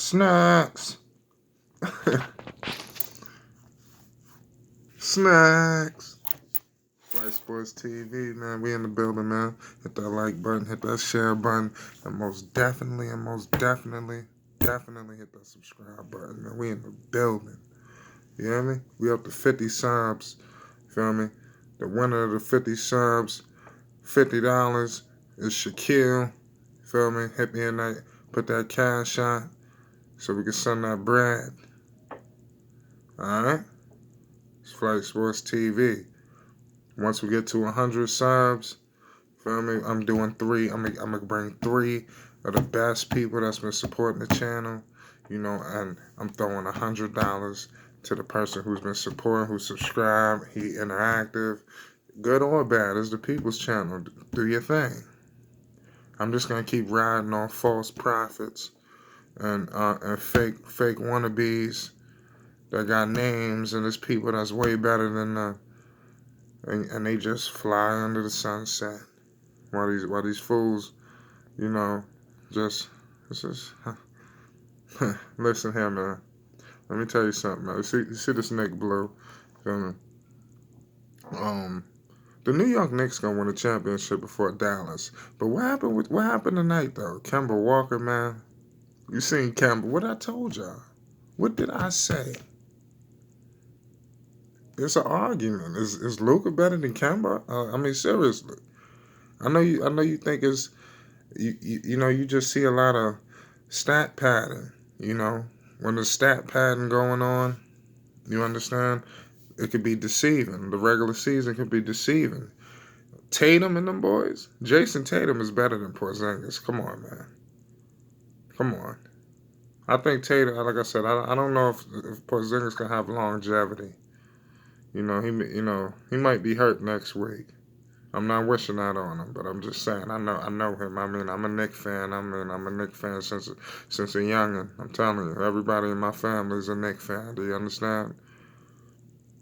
Snacks. Snacks. Flight Sports TV, man. We in the building, man. Hit that like button, hit that share button, and most definitely hit that subscribe button, man. We in the building. You hear me? We up to 50 subs. Feel me? The winner of the 50 subs, $50 is Shaquille. Feel me? Hit me in that, put that cash out so we can send that bread. Alright? It's Flight Sports TV. Once we get to 100 subs, feel me? I'm doing three. I'm gonna bring three of the best people that's been supporting the channel, you know, and I'm throwing $100 to the person who's been supporting, who subscribed, he interactive, good or bad. It's the people's channel. Do your thing. I'm just gonna keep riding on false prophets and fake wannabes that got names, and there's people that's way better than and they just fly under the sunset while these fools, you know, just listen here, man. Let me tell you something, man. You see this Nick Blue? The New York Knicks gonna win a championship before Dallas. But what happened tonight though? Kemba Walker, man. You seen Kemba? What I told y'all? What did I say? It's an argument. Is Luka better than Kemba? I mean, seriously. I know you think it's you know, you just see a lot of stat padding. You know, when there's stat padding going on, you understand, it could be deceiving. The regular season could be deceiving. Tatum and them boys. Jason Tatum is better than Porzingis. Come on, man. Come on. I think Tatum, like I said, I don't know if Porzingis can have longevity. You know, he might be hurt next week. I'm not wishing that on him, but I'm just saying, I know him. I mean, I'm a Knicks fan. I'm a Knicks fan since a youngin'. I'm telling you, everybody in my family is a Knicks fan. Do you understand?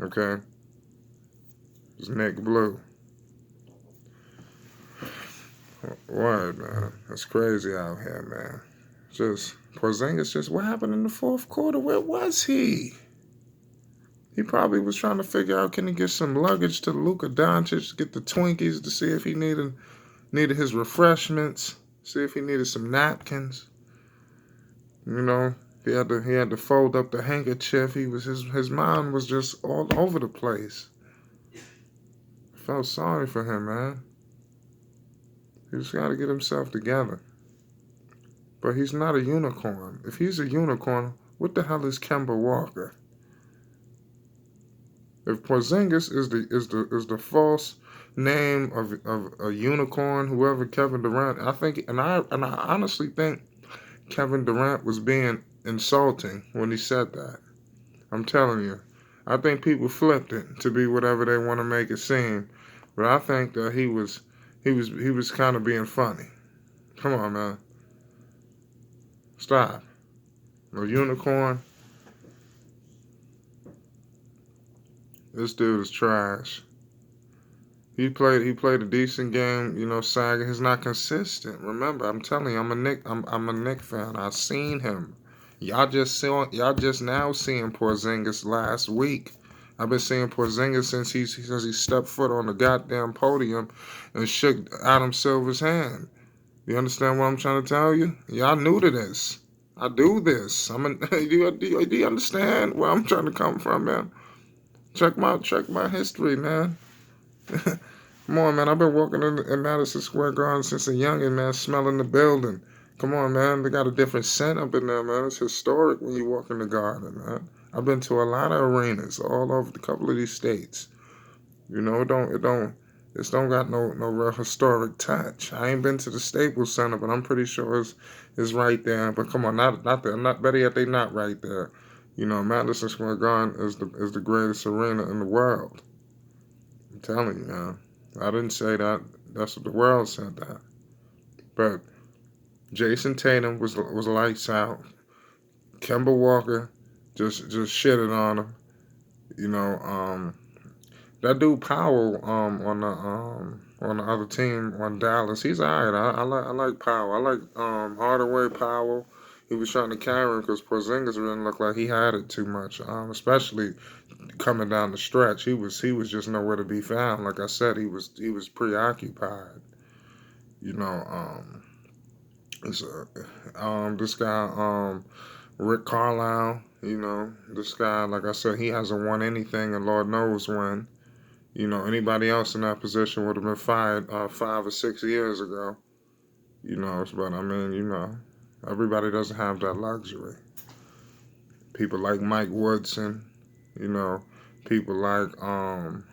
Okay? It's Nick Blue. Word, man. That's crazy out here, man. Just, Porzingis, what happened in the fourth quarter? Where was he? He probably was trying to figure out, can he get some luggage to Luka Doncic, get the Twinkies to see if he needed his refreshments, see if he needed some napkins. You know, he had to fold up the handkerchief. His mind was just all over the place. I felt sorry for him, man. He just got to get himself together. But he's not a unicorn. If he's a unicorn, what the hell is Kemba Walker? If Porzingis is the false name of a unicorn, whoever Kevin Durant, I think, and I honestly think Kevin Durant was being insulting when he said that. I'm telling you, I think people flipped it to be whatever they want to make it seem, but I think that he was kind of being funny. Come on, man, stop. No unicorn. This dude is trash. He played a decent game, you know, sagging. He's not consistent. Remember, I'm telling you, I'm a Nick fan. I seen him. Y'all just now seeing Porzingis last week. I've been seeing Porzingis since he stepped foot on the goddamn podium and shook Adam Silver's hand. You understand what I'm trying to tell you? Y'all new to this. I do this. Do you understand where I'm trying to come from, man? Check my history, man. Come on, man. I've been walking in Madison Square Garden since a youngin', man, smelling the building. Come on, man. They got a different scent up in there, man. It's historic when you walk in the garden, man. I've been to a lot of arenas all over a couple of these states. You know, it don't got no real historic touch. I ain't been to the Staples Center, but I'm pretty sure it's right there. But come on, not there. Not better yet, they not right there. You know, Madison Square Garden is the greatest arena in the world. I'm telling you, man. I didn't say that. That's what the world said that. But Jason Tatum was lights out. Kemba Walker just shitted on him. You know, that dude Powell on the other team on Dallas, he's alright. I like Powell. I like Hardaway Powell. he was trying to carry him because Porzingis didn't look like he had it too much. Especially coming down the stretch, he was just nowhere to be found. Like I said, he was preoccupied. You know, it's, this guy, Rick Carlisle. You know, this guy, like I said, he hasn't won anything, and Lord knows when. You know, anybody else in that position would have been fired 5 or 6 years ago. You know, but I mean, everybody doesn't have that luxury. People like Mike Woodson, you know, people like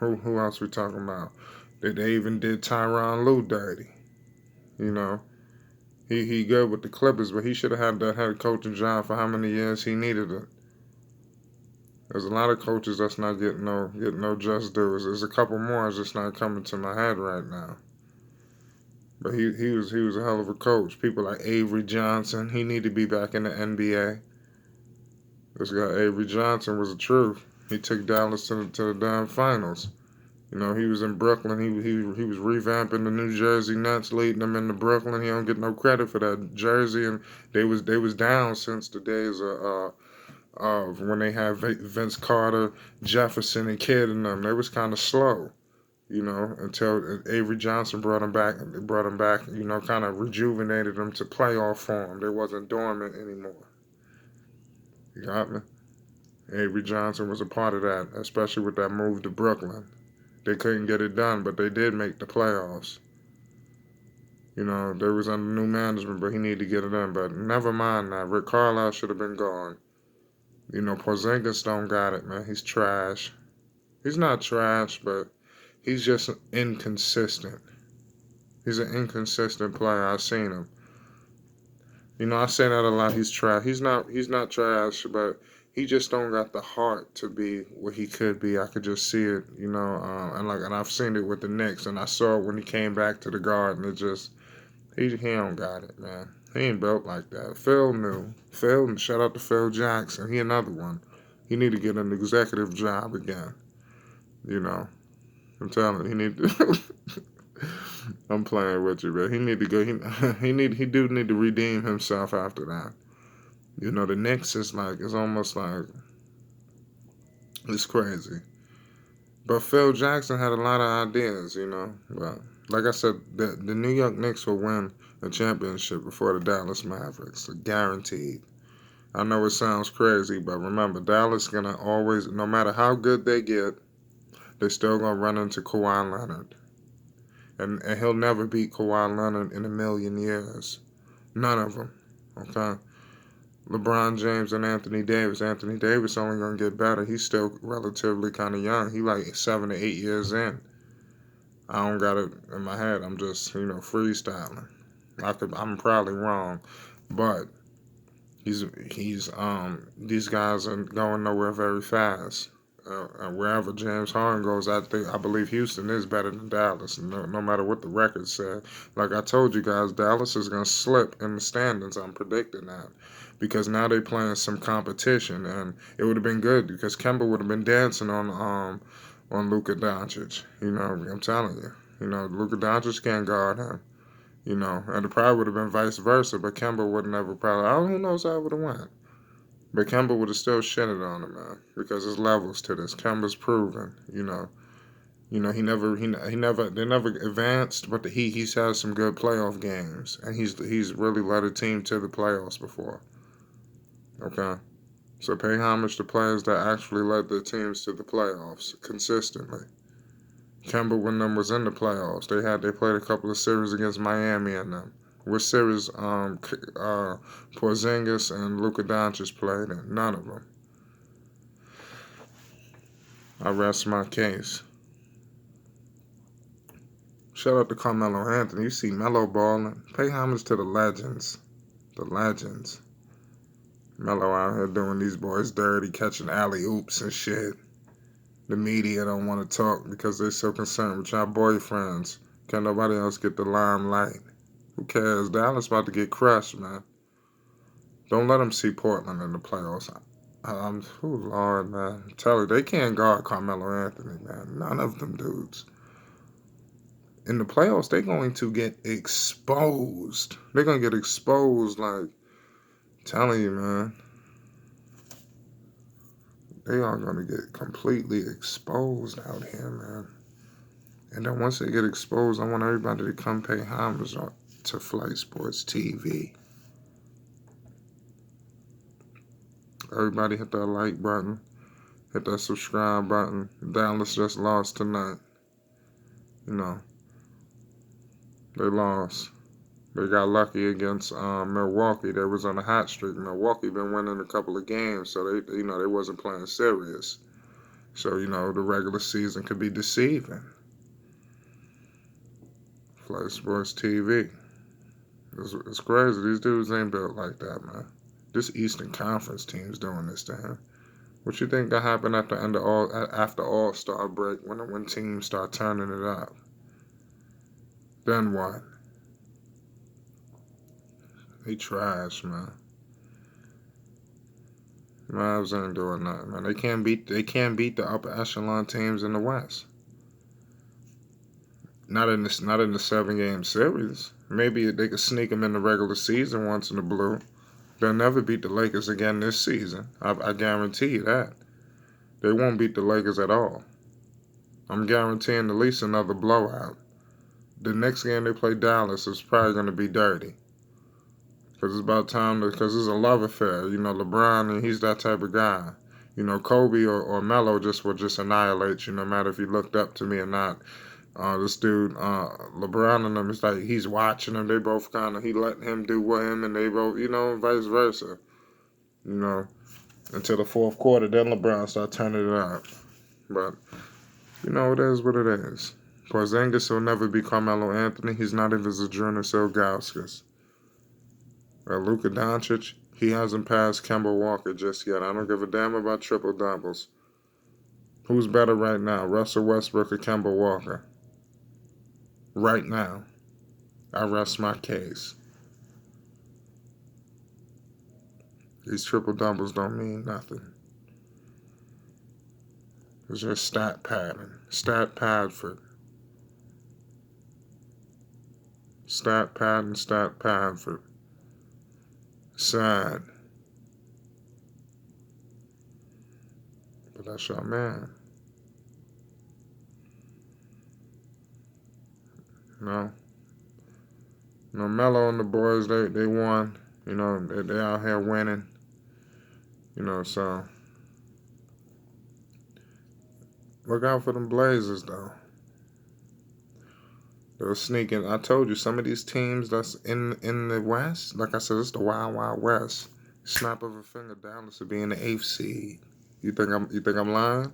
who else we talking about? They even did Tyronn Lue dirty. You know, he good with the Clippers, but he should have had that head coaching job for how many years he needed it. There's a lot of coaches that's not getting no just dues. There's a couple more that's just not coming to my head right now. But he was a hell of a coach. People like Avery Johnson, he need to be back in the NBA. This guy Avery Johnson was the truth. He took Dallas to the damn finals. You know, he was in Brooklyn. He was revamping the New Jersey Nets, leading them into Brooklyn. He don't get no credit for that jersey, and they was down since the days of when they had Vince Carter, Jefferson, and Kidd and them. They was kind of slow, you know, until Avery Johnson brought him back. You know, kind of rejuvenated them to playoff form. They wasn't dormant anymore. You got me? Avery Johnson was a part of that, especially with that move to Brooklyn. They couldn't get it done, but they did make the playoffs. You know, they was under new management, but he needed to get it done. But never mind that. Rick Carlisle should have been gone. You know, Porzingis don't got it, man. He's trash. He's not trash, but he's just inconsistent. He's an inconsistent player. I've seen him. You know, I say that a lot. He's trash. He's not trash, but he just don't got the heart to be what he could be. I could just see it, you know, and I've seen it with the Knicks, and I saw it when he came back to the Garden. It just he don't got it, man. He ain't built like that. Phil knew. Shout out to Phil Jackson. He another one. He need to get an executive job again. You know, I'm telling you, he need to. I'm playing with you, but he need to go. He do need to redeem himself after that. You know, the Knicks is like it's almost like it's crazy. But Phil Jackson had a lot of ideas, you know. But like I said, the New York Knicks will win a championship before the Dallas Mavericks, guaranteed. I know it sounds crazy, but remember, Dallas gonna always, no matter how good they get, they still gonna run into Kawhi Leonard, and he'll never beat Kawhi Leonard in a million years. None of them. Okay. LeBron James and Anthony Davis. Anthony Davis only gonna get better. He's still relatively kind of young. He like 7 to 8 years in. I don't got it in my head. I'm just freestyling. I'm probably wrong, but these guys are going nowhere very fast. And wherever James Harden goes, I believe Houston is better than Dallas. No matter what the record said. Like I told you guys, Dallas is gonna slip in the standings. I'm predicting that because now they're playing some competition, and it would have been good because Kemba would have been dancing on Luka Doncic. You know, I'm telling you. You know, Luka Doncic can't guard him. You know, and it probably would have been vice versa, but Kemba would never probably. I don't know who knows how it would have went. But Kemba would have still shitted on him, man, because there's levels to this. Kemba's proven, they never advanced, but he's had some good playoff games, and he's really led a team to the playoffs before. Okay, so pay homage to players that actually led their teams to the playoffs consistently. Kemba when them was in the playoffs, they played a couple of series against Miami and them. Which series Porzingis and Luka Doncic played in? None of them. I rest my case. Shout out to Carmelo Anthony. You see Melo balling. Pay homage to the legends. The legends. Melo out here doing these boys dirty, catching alley oops and shit. The media don't want to talk because they're so concerned with y'all boyfriends. Can't nobody else get the limelight. Who cares? Dallas about to get crushed, man. Don't let them see Portland in the playoffs. Oh Lord, man. Tell you, they can't guard Carmelo Anthony, man. None of them dudes. In the playoffs, they're going to get exposed. They're going to get exposed like Telling you, man, they are gonna get completely exposed out here, man. And then once they get exposed, I want everybody to come pay homage to Flight Sports TV. Everybody hit that like button, hit that subscribe button. Dallas just lost tonight. You know, they lost. They got lucky against Milwaukee. They was on a hot streak. Milwaukee been winning a couple of games, so they wasn't playing serious. So the regular season could be deceiving. Flight Sports TV. It's crazy. These dudes ain't built like that, man. This Eastern Conference team's doing this to him. What you think gonna happen at the end of after All-Star break when teams start turning it up? Then what? They trash, man. Mavs ain't doing nothing, man. They can't beat the upper echelon teams in the West. Not in the 7-game series. Maybe they could sneak them in the regular season once in the blue. They'll never beat the Lakers again this season. I guarantee you that. They won't beat the Lakers at all. I'm guaranteeing at least another blowout. The next game they play Dallas is probably going to be dirty. Because it's about time, because it's a love affair. LeBron, and he's that type of guy. Kobe or Melo will just annihilate you, no matter if you looked up to me or not. This dude, LeBron and them, it's like he's watching them. They both he letting him do with him, and they both, vice versa. Until the fourth quarter, then LeBron start turning it up. But, it is what it is. Porzingis will never be Carmelo Anthony. He's not even Zydrunas Ilgauskas. Luka Doncic, he hasn't passed Kemba Walker just yet. I don't give a damn about triple doubles. Who's better right now, Russell Westbrook or Kemba Walker? Right now, I rest my case. These triple doubles don't mean nothing. It's just stat padding. Stat Padford. Stat padding, stat Padford. Sad. But that's your man. Melo and the boys, they won. They out here winning. So look out for them Blazers, though. They're sneaking. I told you, some of these teams that's in the West, like I said, it's the Wild Wild West. Snap of a finger, Dallas will be in the 8th seed. You think I'm lying?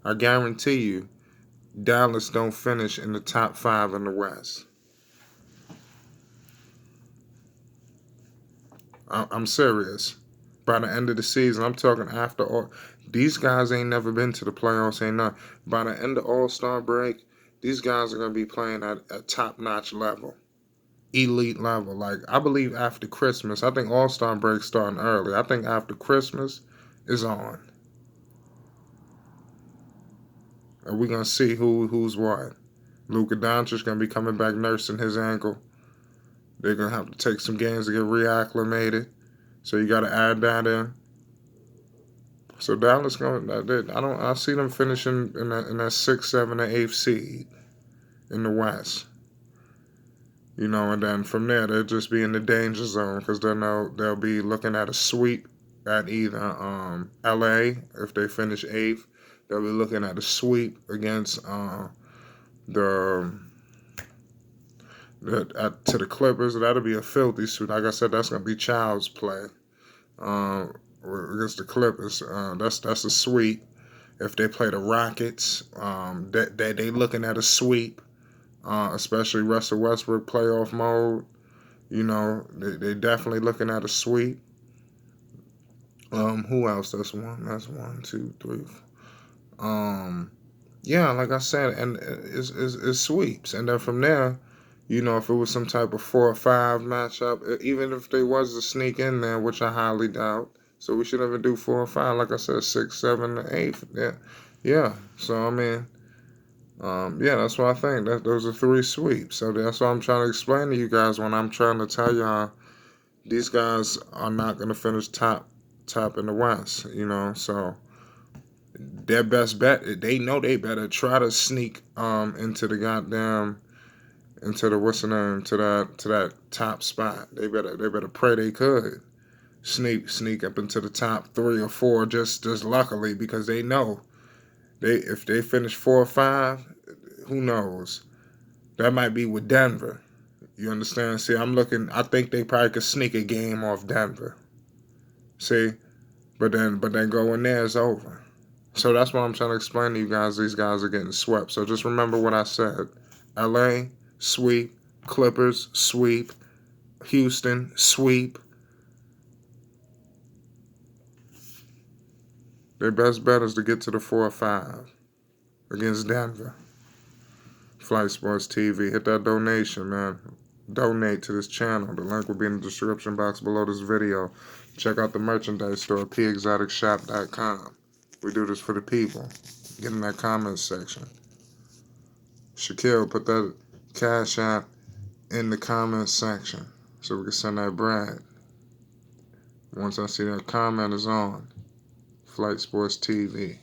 I guarantee you, Dallas don't finish in the top 5 in the West. I'm serious. By the end of the season, I'm talking after all. These guys ain't never been to the playoffs, ain't nothing. By the end of All-Star break, these guys are going to be playing at a top-notch level. Elite level. Like, I believe after Christmas, I think All-Star break starting early. I think after Christmas is on. And we're going to see who's what. Luka Doncic going to be coming back nursing his ankle. They're going to have to take some games to get reacclimated. So you got to add that in. So Dallas I see them finishing in that 6th, 7th, and 8th seed in the West. And then from there they'll just be in the danger zone because they'll be looking at a sweep at either LA if they finish 8th. They'll be looking at a sweep against to the Clippers. That'll be a filthy sweep. Like I said, that's gonna be child's play. Against the Clippers, that's a sweep. If they play the Rockets, they looking at a sweep. Especially Russell Westbrook playoff mode. They definitely looking at a sweep. Who else? That's 1, 2, 3. Yeah, like I said, and it's sweeps, and then from there, if it was some type of 4 or 5 matchup, even if they was to sneak in there, which I highly doubt. So we should never do 4 or 5. Like I said, 6, 7, 8. Yeah. So I mean. Yeah, that's what I think. Those are 3 sweeps. So that's what I'm trying to explain to you guys when I'm trying to tell y'all these guys are not going to finish top in the West, you know. So their best bet, they know they better try to sneak into the goddamn into the what's the name to that top spot. They better pray they could sneak up into the top 3 or 4 just luckily, because they know if they finish 4 or 5, who knows? That might be with Denver. You understand? See, I think they probably could sneak a game off Denver. See? But then going there is over. So that's what I'm trying to explain to you guys. These guys are getting swept. So just remember what I said. LA, sweep. Clippers, sweep. Houston, sweep. Their best bet is to get to the 4 or 5 against Denver. Flight Sports TV. Hit that donation, man. Donate to this channel. The link will be in the description box below this video. Check out the merchandise store, pexoticshop.com. We do this for the people. Get in that comment section. Shaquille, put that cash app in the comment section so we can send that bread. Once I see that comment is on. Flight Sports TV.